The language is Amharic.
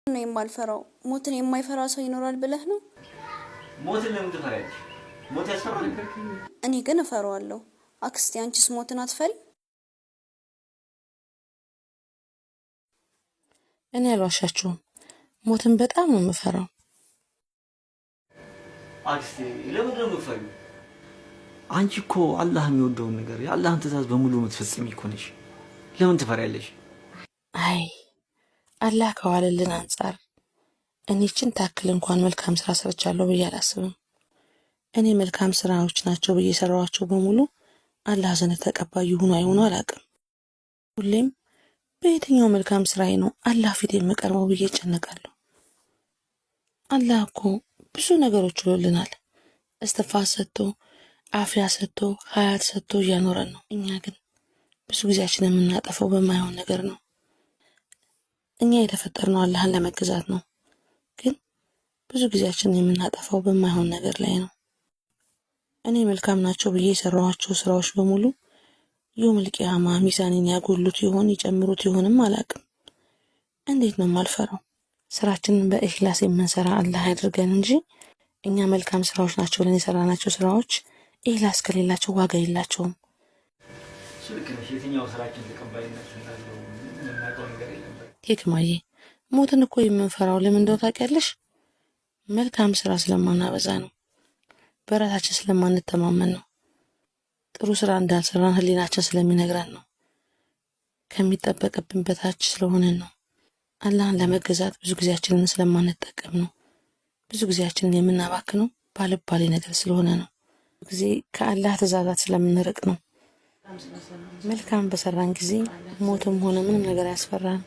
ነው የማልፈራው? ሞትን የማይፈራ ሰው ይኖራል ብለህ ነው? ሞትን ለምን ትፈሪያለሽ? ሞት ያስፈራል? እኔ ግን እፈራዋለሁ። አክስቴ አንቺስ ሞትን አትፈሪ? እኔ አልዋሻችሁም፣ ሞትን በጣም ነው የምፈራው። አክስቴ ለምን ነው የምትፈሪው? አንቺ እኮ አላህ የሚወደውን ነገር የአላህን ትእዛዝ በሙሉ የምትፈጽሚ እኮ ነሽ። ለምን ትፈሪያለሽ? አይ አላህ ከዋለልን አንጻር እኔችን ታክል እንኳን መልካም ስራ ሰርቻለሁ ብዬ አላስብም። እኔ መልካም ስራዎች ናቸው ብዬ ሰራዋቸው በሙሉ አላህ ዘንድ ተቀባይ ይሁኑ አይሁኑ አላውቅም። ሁሌም በየትኛው መልካም ስራዬ ነው አላህ ፊት የምቀርበው ብዬ እጨነቃለሁ። አላህ እኮ ብዙ ነገሮች ብሎልናል። እስትንፋስ ሰጥቶ፣ አፍያ ሰጥቶ፣ ሀያት ሰጥቶ እያኖረን ነው። እኛ ግን ብዙ ጊዜያችን የምናጠፈው በማይሆን ነገር ነው። እኛ የተፈጠርነው አላህን ለመገዛት ነው፣ ግን ብዙ ጊዜያችን የምናጠፋው በማይሆን ነገር ላይ ነው። እኔ መልካም ናቸው ብዬ የሰራኋቸው ስራዎች በሙሉ የውመል ቂያማ ሚዛኔን ያጎሉት ይሆን ይጨምሩት ይሆንም አላውቅም። እንዴት ነው የማልፈራው? ስራችንን በኢኽላስ የምንሰራ አላህ ያድርገን እንጂ እኛ መልካም ስራዎች ናቸው ብለን የሰራናቸው ስራዎች ኢኽላስ ከሌላቸው ዋጋ የላቸውም። የትኛው ስራችን ተቀባይነት እንዳለው የምናውቀው ነገር የለም። ሂክማዬ፣ ሞትን እኮ የምንፈራው ለምን እንደው ታውቂያለሽ? መልካም ስራ ስለማናበዛ ነው። በራሳችን ስለማንተማመን ነው። ጥሩ ስራ እንዳልሰራን ህሊናችን ስለሚነግረን ነው። ከሚጠበቅብን በታች ስለሆነን ነው። አላህን ለመገዛት ብዙ ጊዜያችንን ስለማንጠቀም ነው። ብዙ ጊዜያችንን የምናባክነው ባልባሌ ነገር ስለሆነ ነው። ጊዜ ከአላህ ትእዛዛት ስለምንርቅ ነው። መልካም በሰራን ጊዜ ሞትም ሆነ ምንም ነገር ያስፈራን።